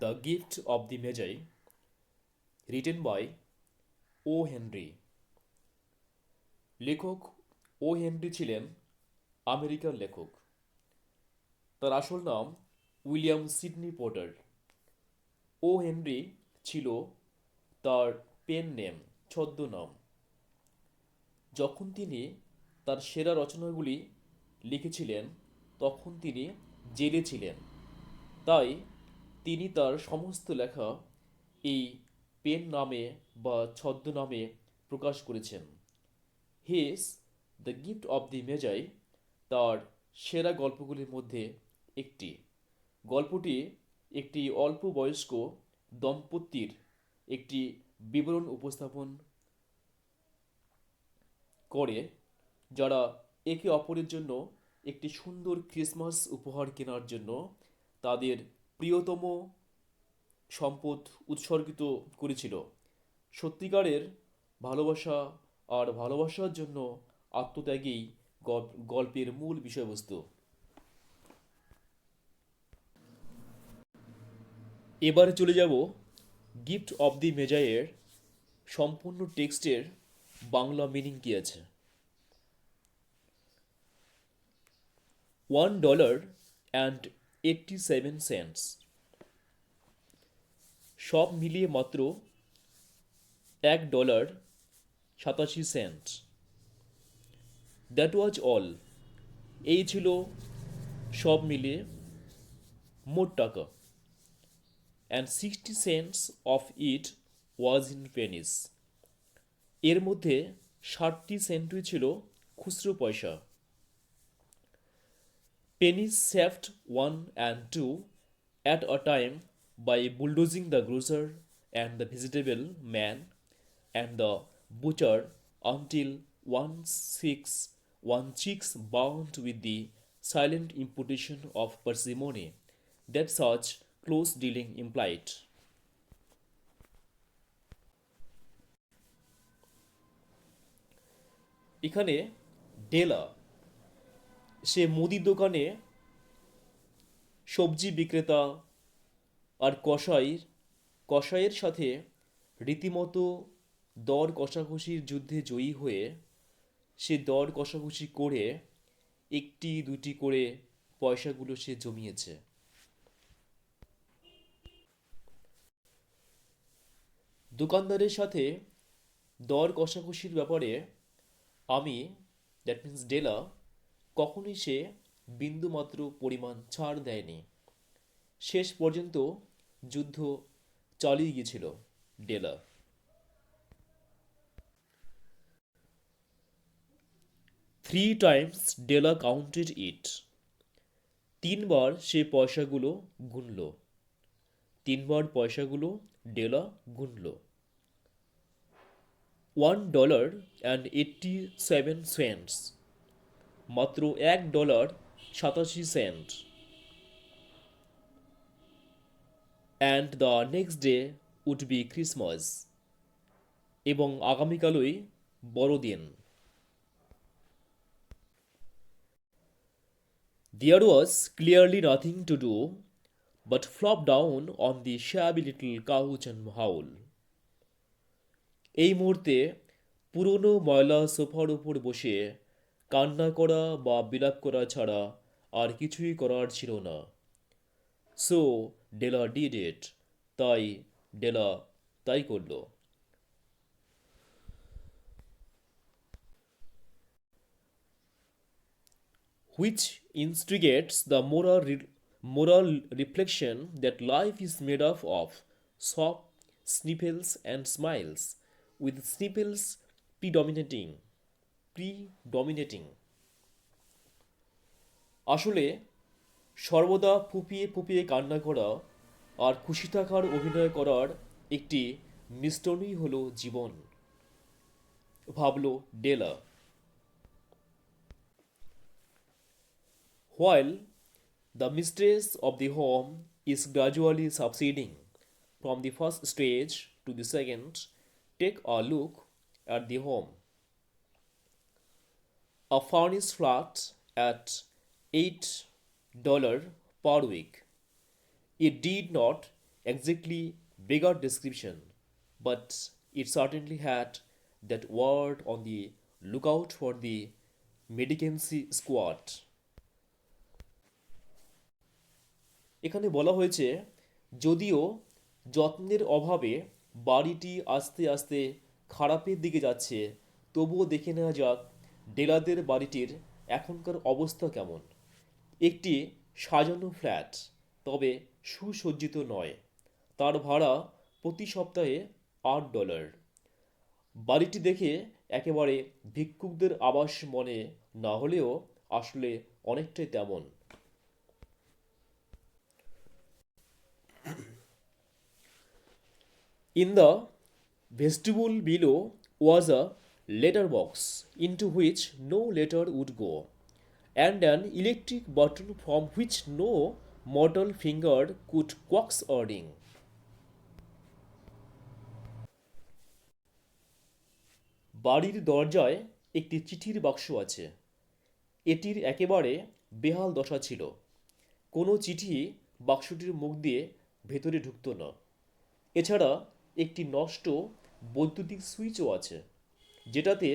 The gift of the Magi, written by O Henry. লেখক O Henry ছিলেন আমেরিকার লেখক। তার আসল নাম William Sidney Porter. O Henry ছিল তার পেন নেম, ছদ্মনাম। যখন তিনি তার সেরা রচনাগুলি লিখেছিলেন তখন তিনি জেলে ছিলেন, তাই তিনি তার সমস্ত লেখা এই পেন নামে বা ছদ্মনামে প্রকাশ করেছেন। His the gift of the Magi তার সেরা গল্পগুলির মধ্যে একটি। গল্পটি একটি অল্প বয়স্ক দম্পতির একটি বিবরণ উপস্থাপন করে, যারা একে অপরের জন্য একটি সুন্দর ক্রিসমাস উপহার কেনার জন্য তাদের প্রিয়তম সম্পদ উৎসর্গিত করেছিল। সত্যিকারের ভালোবাসা আর ভালোবাসার জন্য আত্মত্যাগই গল্পের মূল বিষয়বস্তু। এবারে চলে যাব গিফট অব দি মেজাইয়ের সম্পূর্ণ টেক্সটের বাংলা মিনিং কী আছে। $1.87, সব মিলিয়ে মাত্র $1.87। দ্যাট ওয়াজ অল, এই ছিল সব মিলিয়ে মোট টাকা। And 60 cents of it was in penis, এর মধ্যে 60 সেন্টই ছিল খুচরো পয়সা। Pennies saved one and two at a time by bulldozing the grocer and the vegetable man and the butcher until one cheeks bound with the silent imputation of parsimony that such close dealing implied. এখানে ডেলা, সে মুদি দোকানে সবজি বিক্রেতা আর কসাইয়ের সাথে রীতিমতো দর কষাকষির যুদ্ধে জয়ী হয়ে সে দর কষাকষি করে একটি দুটি করে পয়সাগুলো সে জমিয়েছে। দোকানদারের সাথে দর কষাকষির ব্যাপারে আমি, দ্যাট মিন্স ডেলা, কখনোই সে বিন্দুমাত্র পরিমাণ ছাড় দেয়নি। শেষ পর্যন্ত যুদ্ধ চালিয়ে গিয়েছিল ডেলা। 3 times ডেলা কাউন্টেড ইট, তিনবার সে পয়সাগুলো গুনল। তিনবার পয়সাগুলো ডেলা গুনল। $1.87, মাত্র $1.87। And the next day would be Christmas, এবং আগামীকালই বড়দিন। There was clearly nothing to do but flop down on the shabby little couch and howl. এই মুহূর্তে পুরনো ময়লা সোফার উপর বসে কান্না করা বা বিলাপ করা ছাড়া আর কিছুই করার ছিল না। সো ডেলা ডিড ইট, তাই ডেলা তাই করল। Which instigates the moral reflection that life is made up of soft sniffles and smiles, with sniffles predominating. আসলে সর্বদা ফুপিয়ে ফুপিয়ে কান্না করা আর খুশি থাকার অভিনয় করার একটি মিশ্রণই হলো জীবন, ভাবল ডেলা। While the mistress of the home is gradually subsiding from the first stage to the second, take a look at the home. A furnished flat at $8 per week. It did not exactly bigger description, but it certainly had that word on the lookout for the medicancy squad. এখানে বলা হয়েছে যদিও যত্নের অভাবে বাড়িটি আস্তে আস্তে খারাপের দিকে যাচ্ছে, তবুও দেখে নেওয়া যাক ডেলাদের বাড়িটির এখনকার অবস্থা কেমন। একটি সাজানো ফ্ল্যাট, তবে সুসজ্জিত নয়। তার ভাড়া প্রতি সপ্তাহে $8। বাড়িটি দেখে একেবারে ভিক্ষুকদের আবাস মনে না হলেও আসলে অনেকটাই তেমন। In the vestibule below was a letter box into which no letter would go, and an electric button from which no mortal finger could coax a ring. বাড়ির দরজায় একটি চিঠির বাক্স আছে। এটির একেবারে বেহাল দশা ছিল। কোনো চিঠি বাক্সটির মুখ দিয়ে ভেতরে ঢুকতো না। এছাড়া একটি নষ্ট বৈদ্যুতিক সুইচও আছে, যেটাতে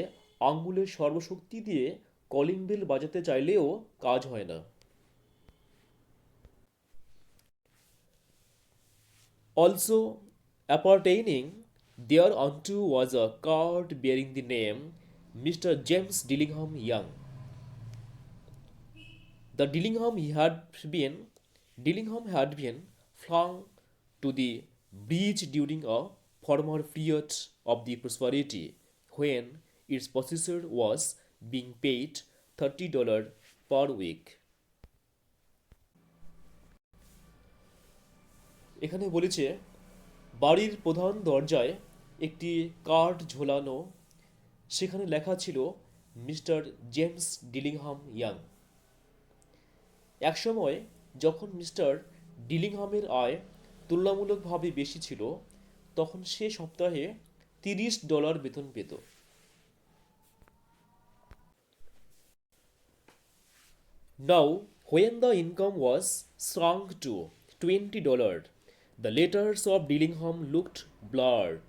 আঙ্গুলের সর্বশক্তি দিয়ে কলিং বেল বাজাতে চাইলেও কাজ হয় না। Also appertaining thereunto was a card bearing the name Mr. James Dillingham Young. The Dillingham had been flung to the breach during a former period of the prosperity when its possessor was being paid $30 per week. এখানে বলেছে বাড়ির প্রধান দরজায় একটি card ঝোলানো, সেখানে লেখা ছিল মিস্টার জেমস ডিলিংহাম ইয়াং। একসময় যখন মিস্টার ডিলিংহামের আয় তুলনামূলকভাবে বেশি ছিল, তখন সে সপ্তাহে $30 বেতন পেত। Now, when the income was shrunk to $20, the letters of Dillingham looked blurred,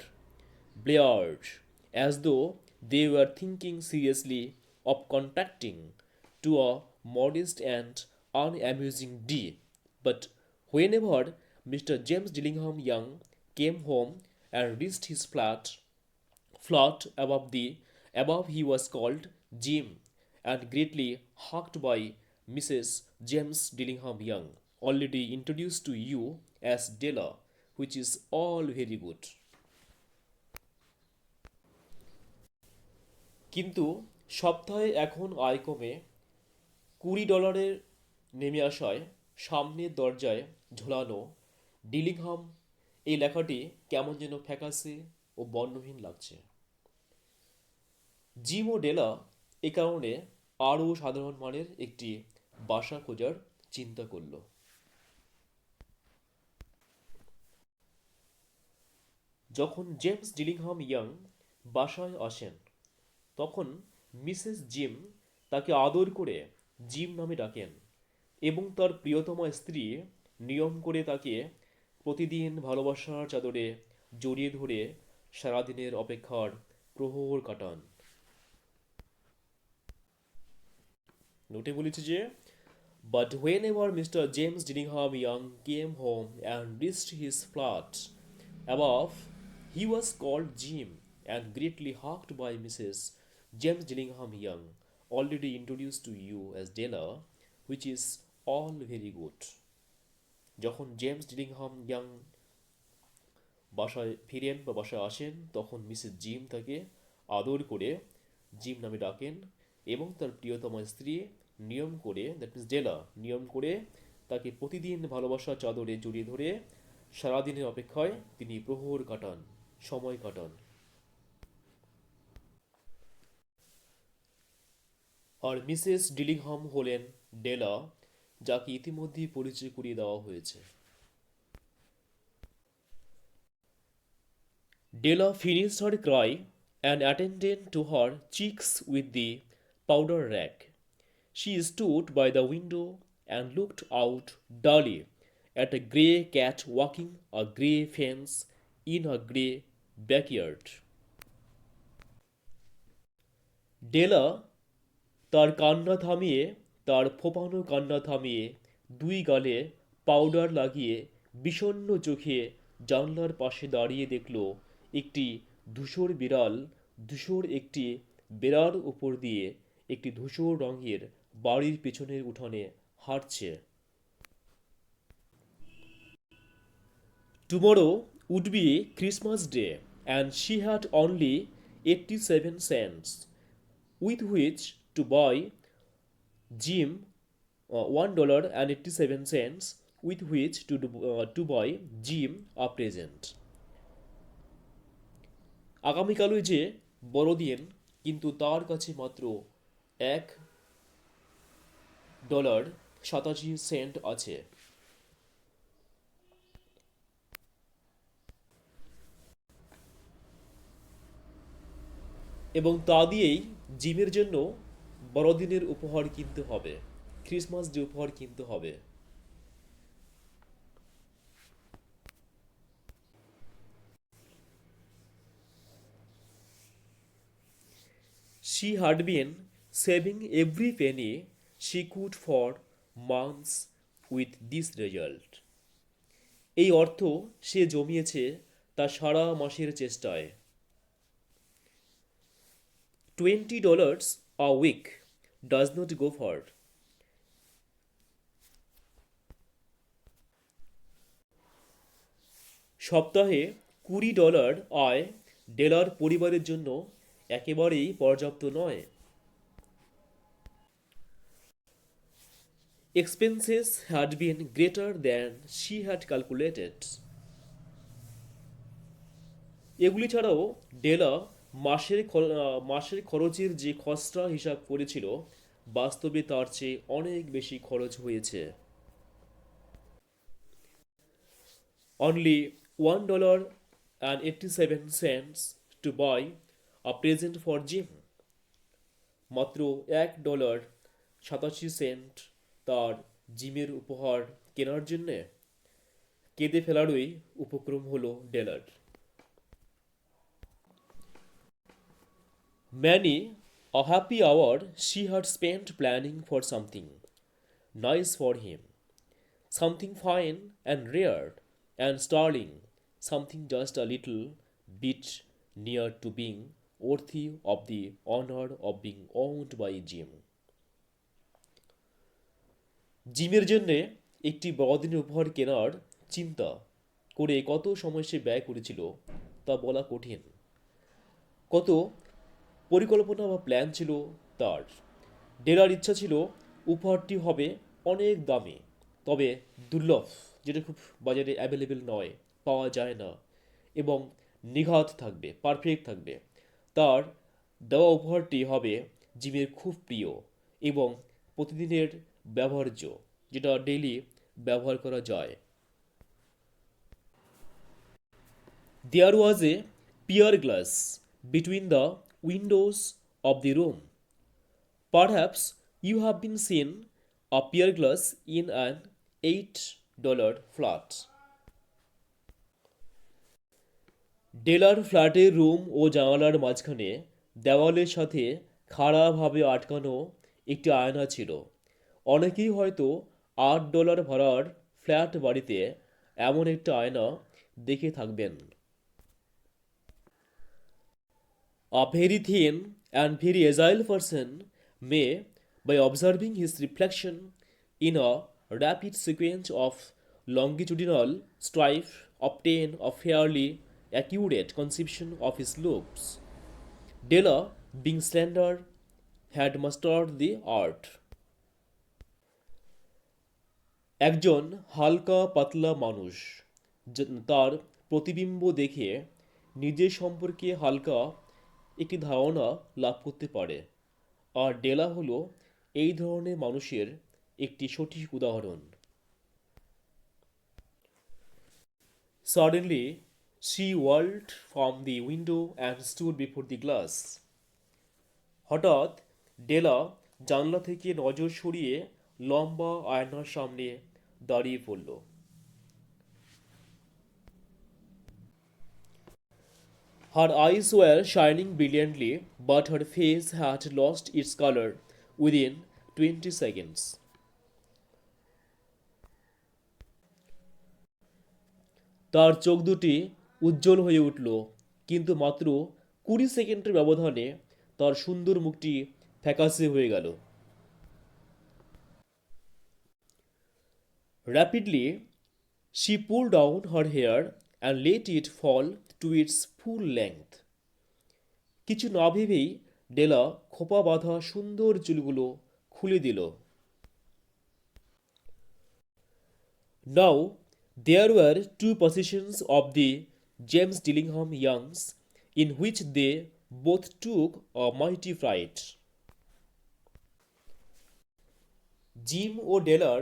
as though they were thinking seriously of contracting to a modest and unamusing D. But whenever Mr. James Dillingham Young came home and reached his flat above he was called Jim and greatly hugged by Mrs. James Dillingham Young, already introduced to you as Della, which is all very good. কিন্তু সপ্তাহে এখন আয় কমে $20 নেমে আসায় সামনের দরজায় ঝোলানো ডিলিংহাম এই লেখাটি কেমন যেন ফ্যাকাশে ও বর্ণহীন লাগছে। জিম ও ডেলা এ কারণে আরও সাধারণ মানের একটি বাসা খোঁজার চিন্তা করল। যখন জেমস ডিলিংহাম ইয়াং বাসায় আসেন, তখন মিসেস জিম তাকে আদর করে জিম নামে ডাকেন এবং তার প্রিয়তমা স্ত্রী নিয়ম করে তাকে প্রতিদিন ভালোবাসার চাদরে জড়িয়ে ধরে সারাদিনের অপেক্ষার প্রহর কাটান। নোটে বলেছে যে But whenever Mr. James Dillingham Young came home and reached his flat above, he was called Jim and greatly hugged by Mrs. James Dillingham Young, already introduced to you as Della, which is all very good. যখন James ডিলিংহাম young বাসায় ফিরেন বা বাসায় আসেন, তখন Mrs gym তাকে আদর করে gym নামে ডাকেন এবং তার প্রিয়তমা স্ত্রী নিয়ম করে, দ্যাট মিনস ডেলা, নিয়ম করে তাকে প্রতিদিন ভালোবাসার চাদরে জড়িয়ে ধরে সারাদিনের অপেক্ষায় তিনি প্রহর কাটান, সময় কাটান। আর মিসেস ডিলিংহাম হলেন ডেলা, যাকে ইতিমধ্যেই পরিচয় করিয়ে দেওয়া হয়েছে। Della finished her cry and attended to her cheeks with the powder rag. She stood by the window and looked out dully at a grey cat walking a grey fence in a grey backyard. ডেলা তার কান্না থামিয়ে, তার ফোঁপানো কান্না থামিয়ে, দুই গালে powder লাগিয়ে বিষণ্ণ চোখে জানলার পাশে দাঁড়িয়ে দেখল একটি ধূসর বিড়াল ধূসর একটি বেড়ার উপর দিয়ে একটি ধূসর রঙের বাড়ির পেছনের উঠানে হাঁটছে। Tomorrow would be Christmas Day, and she had only 87 cents with which to buy Jim $1.87 with which to buy Jim a present. আগামীকালই যে বড়দিন, কিন্তু তার কাছে মাত্র $1.87 আছে। এবং তা দিয়েই জিমের জন্য বড়দিনের উপহার কিনতে হবে, ক্রিসমাস ডে উপহার কিনতে হবে। She had been saving every penny she could for months with this result. এই অর্থ সে জমিয়েছে তা সারা মাসের চেষ্টায়। $20 a week does not go far. সপ্তাহে $20 আয় ডেলার পরিবারের জন্য একেবারেই পর্যাপ্ত নয়। Expenses had been greater than she had calculated. এগুলি ছাড়াও ডেলা মাসের খরচের যে খসড়া হিসাব করেছিল, বাস্তবে তার চেয়ে অনেক বেশি খরচ হয়েছে। Only $1.87 to buy a present for Jim. মাত্র $1.87 তার জিমের উপহার কেনার জন্যে। কেঁদে ফেলারই উপক্রম হলো ডেলার। Many a happy hour she had spent planning for something nice for him, something fine and rare and sterling, something just a little bit near to being worthy of the honor of being owned by Jim. জিমের জন্যে একটি বড়দিনের উপহার কেনার চিন্তা করে কত সময় সে ব্যয় করেছিল তা বলা কঠিন। কত পরিকল্পনা বা প্ল্যান ছিল তার। ডেলার ইচ্ছা ছিল উপহারটি হবে অনেক দামি, তবে দুর্লভ, যেটা খুব বাজারে অ্যাভেলেবেল নয়, পাওয়া যায় না, এবং নিঘাত থাকবে, পারফেক্ট থাকবে। তার দেওয়া উপহারটি হবে জিমের খুব প্রিয় এবং প্রতিদিনের ব্যবহার্য, যেটা ডেইলি ব্যবহার করা যায়। There was a pier glass between the windows of the room. Perhaps you have been seen a pier glass in an $8 flat. ডেলার ফ্ল্যাটের রুম ও জানালার মাঝখানে দেওয়ালের সাথে খাড়াভাবে আটকানো একটি আয়না ছিল। অনেকেই হয়তো $8 ভাড়ার ফ্ল্যাট বাড়িতে এমন একটা আয়না দেখে থাকবেন। A very thin and very agile person may, by observing his reflection in a rapid sequence of longitudinal stripe, obtain a fairly accurate conception of his looks. Della, being slender, had mastered the art. একজন হালকা পাতলা মানুষ তার প্রতিবিম্ব দেখে নিজের সম্পর্কে হালকা একটি ধারণা লাভ করতে পারে, আর ডেলা হলো এই ধরনের মানুষের একটি সঠিক উদাহরণ। Suddenly, she whirled from the window and stood before the glass. হঠাৎ ডেলা জানলা থেকে নজর সরিয়ে লম্বা আয়নার সামনে দাঁড়িয়ে পড়ল। Her eyes were shining brilliantly, but her face had lost its color within 20 seconds. তার চোখ দুটি উজ্জ্বল হয়ে উঠল, কিন্তু মাত্র 20 সেকেন্ডের ব্যবধানে তার সুন্দর মুখটি ফ্যাকাশে হয়ে গেল। Rapidly, she pulled down her hair and let it fall to its full length. কিছু না ভেবেই ডেলা খোপা বাঁধা সুন্দর চুলগুলো খুলে দিল। Now, there were two positions of the James Dillingham Youngs in which they both took a mighty fright. Jim ও ডেলার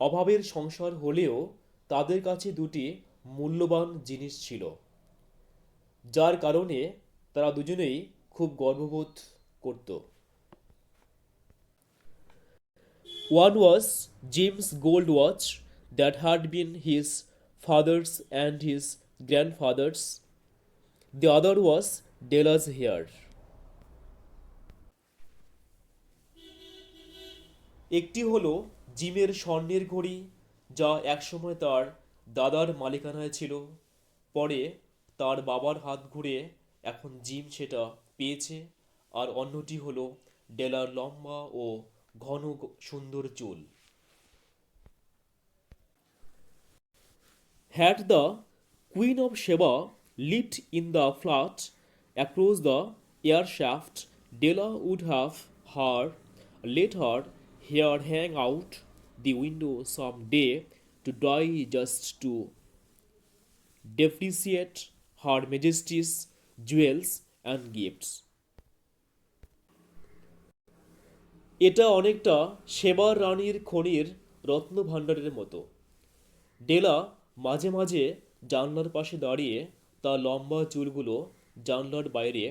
অভাবের সংসার হলেও তাদের কাছে দুটি মূল্যবান জিনিস ছিল, যার কারণে তারা দুজনেই খুব গর্ববোধ করত। One was Jim's gold watch that had been his father's and his grandfather's. The other was Della's hair. একটি হলো জিমের স্বর্ণের ঘড়ি, যা একসময় তার দাদার মালিকানায় ছিল। পরে তার বাবার হাত ঘুরে এখন জিম সেটা পেয়েছে। আর অন্যটি হলো ডেলার লম্বা ও ঘন সুন্দর চুল। Had the Queen of Sheba lived in the flat across the air shaft, Della would have let her hair hang out the window some day to dry just to depreciate Her Majesty's jewels and gifts. এটা অনেকটা সেবার রানীর খনির রত্নভাণ্ডারের মতো। ডেলা মাঝে মাঝে জানলার পাশে দাঁড়িয়ে তার লম্বা চুলগুলো জানলার বাইরে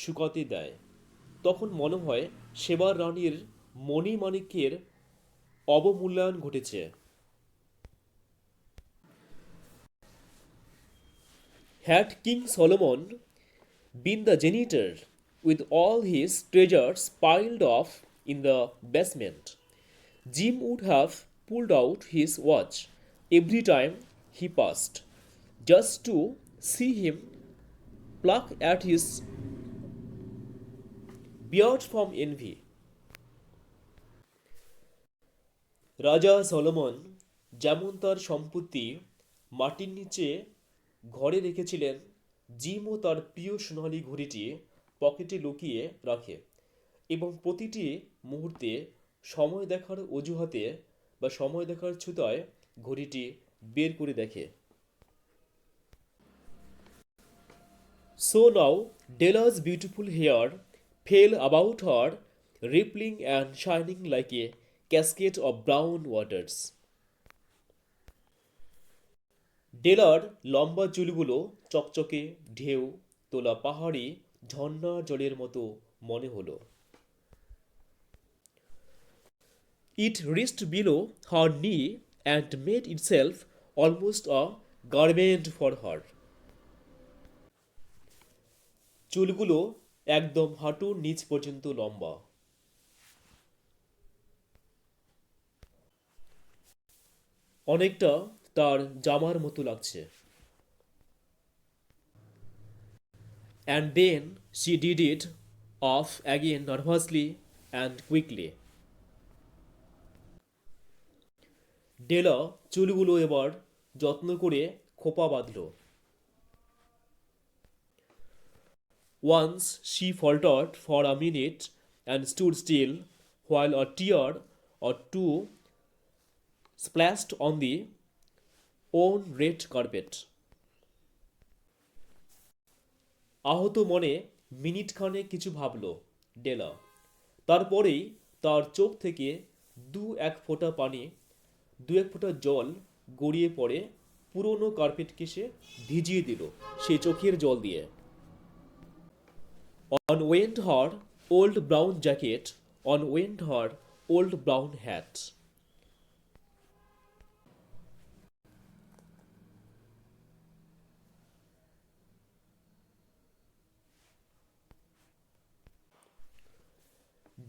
শুকাতে দেয়। তখন মনে হয় সেবার রানীর মণিমাণিক্যের অবমূল্যায়ন ঘটেছে। Had King Solomon been the janitor with all his treasures piled off in the basement, Jim would have pulled out his watch every time he passed, just to see him pluck at his beard from envy. রাজা Solomon যেমন তার সম্পত্তি মাটির নিচে ঘরে রেখেছিলেন, জিমও তার প্রিয় সোনালী ঘড়িটি পকেটে লুকিয়ে রাখে এবং প্রতিটি মুহূর্তে সময় দেখার অজুহাতে বা সময় দেখার ছুতায় ঘড়িটি বের করে দেখে। So now Della's beautiful hair fell about her, rippling and shining like a cascade of brown waters. ডেলার লম্বা চুলগুলো চকচকে ঢেউ তোলা পাহাড়ি ঝর্ণার জলের মতো মনে হলো। It reached below her knee and made itself almost a garment for her. চুলগুলো একদম হাঁটুর নিচ পর্যন্ত লম্বা। অনেকটা তার জামার মতো লাগছে। And then she did it off again nervously and quickly. ডেলা চুলগুলো এবার যত্ন করে খোপা বাঁধল। Once she faltered for a minute and stood still while a tear or two splashed on the worn red carpet. আহত মনে মিনিটখানে কিছু ভাবল ডেলা। তারপরেই তার চোখ থেকে দু এক ফোঁটা জল গড়িয়ে পড়ে পুরনো কার্পেটকে সে ভিজিয়ে দিল সেই চোখের জল দিয়ে। On went her old brown jacket, on went her old brown hat.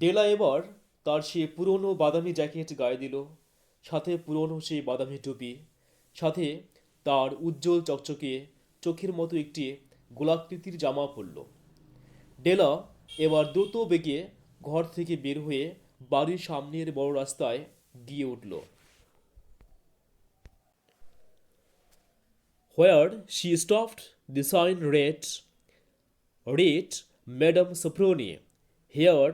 ডেলা এবার তার সে পুরনো বাদামি জ্যাকেট গায়ে দিল, সাথে পুরনো সেই বাদামি টুপি, সাথে তার উজ্জ্বল চকচকে চোখের মতো একটি গোলাকৃতির জামা পরল। ডেলা এবার দ্রুত বেগে ঘর থেকে বের হয়ে বাড়ির সামনের বড় রাস্তায় গিয়ে উঠল। Where she stopped, the sign read Madame Soproni, here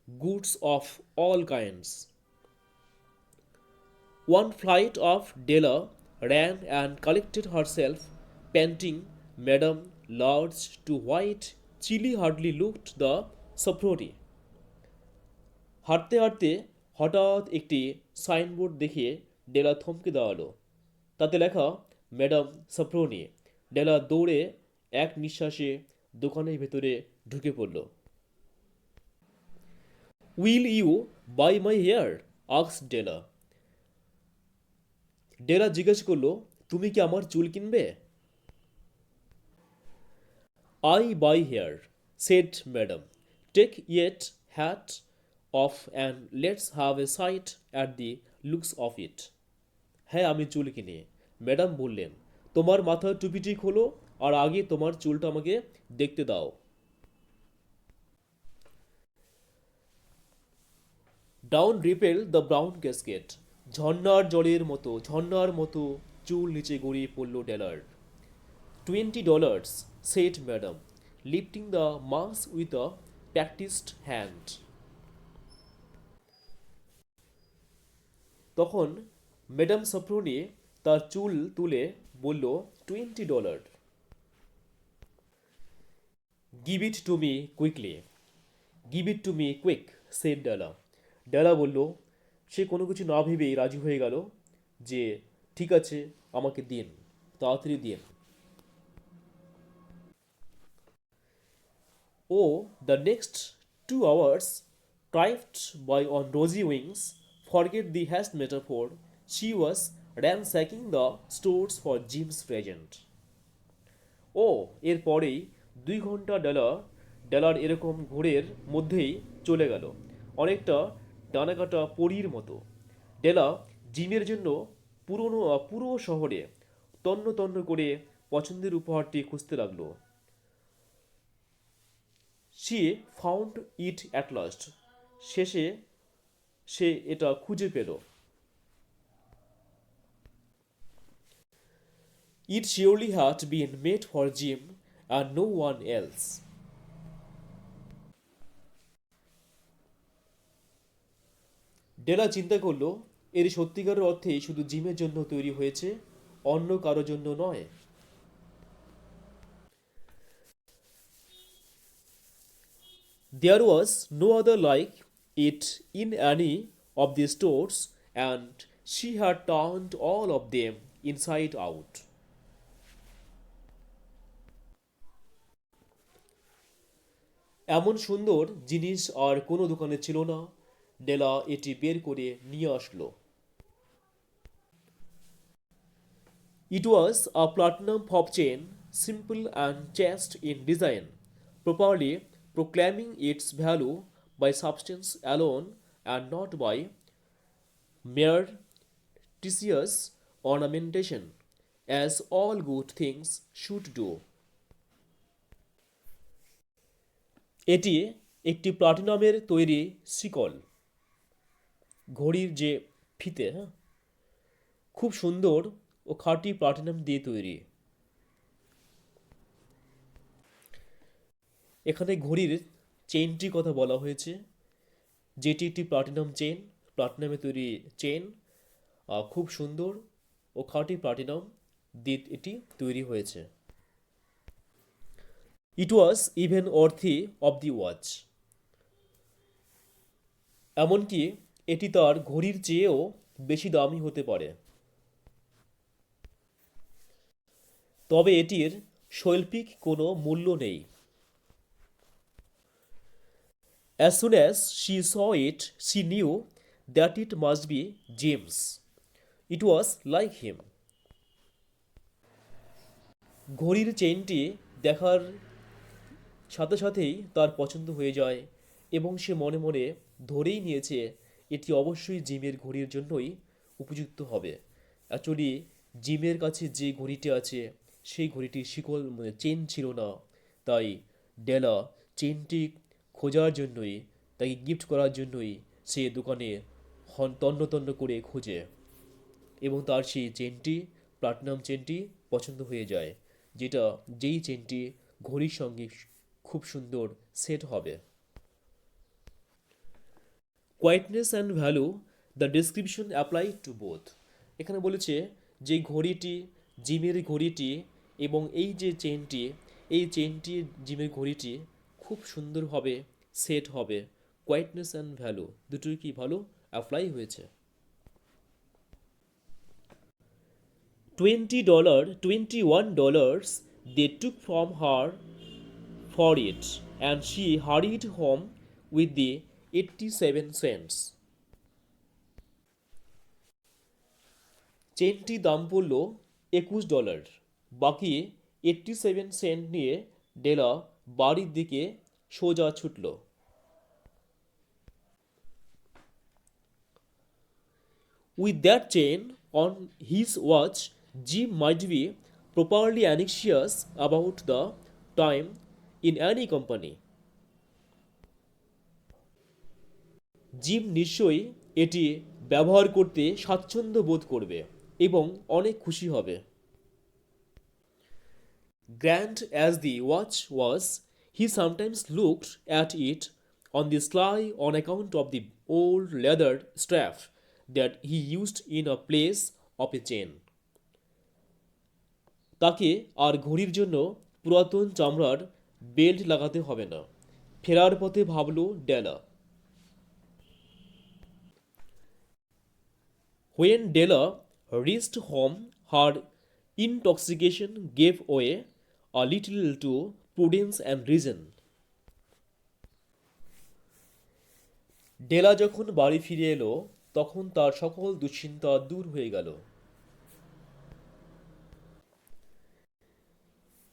goods of all kinds. One flight of Della ran and collected herself, panting. Madame, large to white, chilly hardly looked the Soproni. হাঁটতে হাঁটতে হঠাৎ একটি signboard দেখে ডেলা থমকে দাঁড়ালো। তাতে লেখা madam সাপ্রোনি। ডেলা দৌড়ে এক নিঃশ্বাসে দোকানের ভেতরে ঢুকে পড়ল। Will you buy my hair? Asked Della. Della জিজ্ঞেস করলো, তুমি কি আমার চুল কিনবে? I buy hair, said madam. Take yer hat off and let's have a sight at the looks of it. হ্যাঁ, আমি চুল কিনি, ম্যাডাম বললেন। তোমার মাথার টুপিটি খোলো আর আগে তোমার চুলটা আমাকে দেখতে দাও। Down ripple the brown cascade. ঝর্ণার মতো চুল নিচে গড়িয়ে পড়ল ডেলার। $20, said madam, lifting the mass with a practised hand. তখন ম্যাডাম সাপ্রোনি তার চুল তুলে বলল, $20। Give it to me quickly. Give it to me quick, said Della. Della বলল, সে কোনো কিছু না ভেবেই রাজি হয়ে গেল যে ঠিক আছে, আমাকে দিন, তাড়াতাড়ি দিন। Oh, the next 2 hours tripped by on rosy wings. Forget the haste metaphor. She was ransacking the stores for Jim's present. ও এরপরেই 2 ঘন্টা ডেলার এরকম ঘোরের মধ্যেই চলে গেল, অনেকটা ডানাকাটা পরীর মতো। ডেলা জিমের জন্য পুরো শহরে তন্ন তন্ন করে পছন্দের উপহারটি খুঁজতে লাগলো। She found it at last. শেষে সে এটা খুঁজে পেল। It surely had been made for Jim and no one else. Della চিন্তা করলো, এর সত্যিকারের অর্থেই শুধু জিমের জন্য তৈরি হয়েছে, অন্য কারোর জন্য নয়। There was no other like it in any of the stores, and she had turned all of them inside out. এমন সুন্দর জিনিস আর কোনো দোকানে ছিল না। ডেলা এটি বের করে নিয়ে আসলো। It was a platinum fob chain, simple and chaste in design, properly proclaiming its value by substance alone and not by mere tedious ornamentation, as all good things should do. এটি একটি প্লাটিনামের তৈরি শিকল, ঘড়ির যে ফিতে, হ্যাঁ, খুব সুন্দর ও খাঁটি প্লাটিনাম দিয়ে তৈরি। এখানে ঘড়ির চেইনটির কথা বলা হয়েছে, যেটি একটি প্লাটিনাম চেইন, প্লাটিনামে তৈরি চেইন, খুব সুন্দর ও খাঁটি প্লাটিনাম দিয়ে এটি তৈরি হয়েছে। It was even worthy of the watch. এমনকি এটি তার ঘড়ির চেয়েও বেশি দামি হতে পারে। তবে এটির শৈল্পিক কোনো মূল্য নেই। As soon as she saw it, she knew that it must be James. It was like him. ঘড়ির চেইনটি দেখার সাথে সাথেই তার পছন্দ হয়ে যায়। এবং সে মনে মনে ধরেই নিয়েছে এটি অবশ্যই জিমের ঘড়ির জন্যই উপযুক্ত হবে। অ্যাকচুয়ালি জিমের কাছে যে ঘড়িটি আছে সেই ঘড়িটির শিকল মানে চেন ছিল না, তাই ডেলা চেনটি খোঁজার জন্যই, তাকে গিফট করার জন্যই সে দোকানে তন্ন তন্ন করে খোঁজে এবং তার সেই চেনটি, প্লাটিনাম চেনটি পছন্দ হয়ে যায়, যেটা যেই চেনটি ঘড়ির সঙ্গে খুব সুন্দর সেট হবে। Quietness and value, the description apply to both. এখানে বলেছে যে ঘড়িটি, জিমের ঘড়িটি এবং এই যে চেনটি, এই চেনটি জিমের ঘড়িটি খুব সুন্দরভাবে সেট হবে। কোয়াইটনেস অ্যান্ড ভ্যালু দুটোই কি ভালো অ্যাপ্লাই হয়েছে। $21 they took from her for it, and she hurried home with the 87 cents. চেনটি দাম পড়ল $21, বাকি 87 সেন্ট নিয়ে ডেলা বাড়ির দিকে সোজা ছুটল। With that chain on his watch, Jim might be properly anxious about the time in any company. Gym নিশ্চয়ই এটি ব্যবহার করতে স্বাচ্ছন্দ্য বোধ করবে এবং অনেক খুশি হবে। Grand as the watch was, he sometimes looked at it on the sly on account of the old leather strap that he used in a place of a chain. তাকে আর ঘড়ির জন্য পুরাতন চামড়ার বেল্ট লাগাতে হবে না, ফেরার পথে ভাবল ডেলা। When Della reached home, her intoxication gave way a little to prudence and reason. ডেলা যখন বাড়ি ফিরে এলো তখন তার সকল দুশ্চিন্তা দূর হয়ে গেল।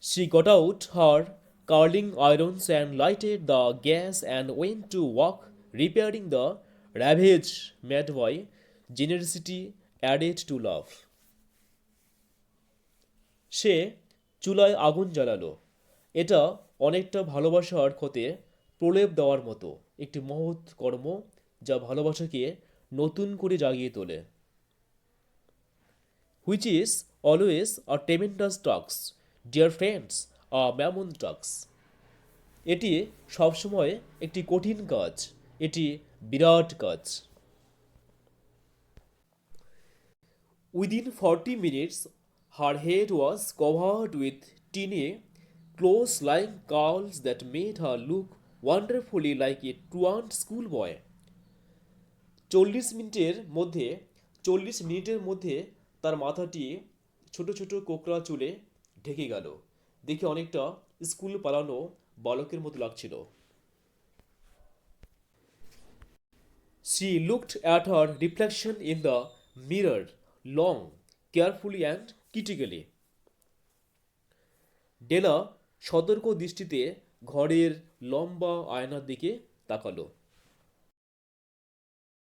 She got out her curling irons and lighted the gas and went to work repairing the ravage made by generosity added to love. সে চুলায় আগুন জ্বালালো। এটা অনেকটা ভালোবাসার ক্ষতে প্রলেপ দেওয়ার মতো একটি মহৎ কর্ম, যা ভালোবাসাকে নতুন করে জাগিয়ে তোলে। Which is always a tremendous task, dear friends, a mammoth task. এটি সবসময় একটি কঠিন কাজ, এটি বিরাট কাজ। Within 40 minutes, her head was covered with tiny, close-lying curls that made her look wonderfully like a truant schoolboy. 40 মিনিটের মধ্যে তার মাথাটি ছোট ছোট কোকড়া চুলে ঢেকে গেল, দেখে অনেকটা স্কুল পালানো বালকের মতো লাগছিল। She looked at her reflection in the mirror long, carefully and critically. ডেলা সতর্ক দৃষ্টিতে ঘরের লম্বা আয়নার দিকে তাকালো।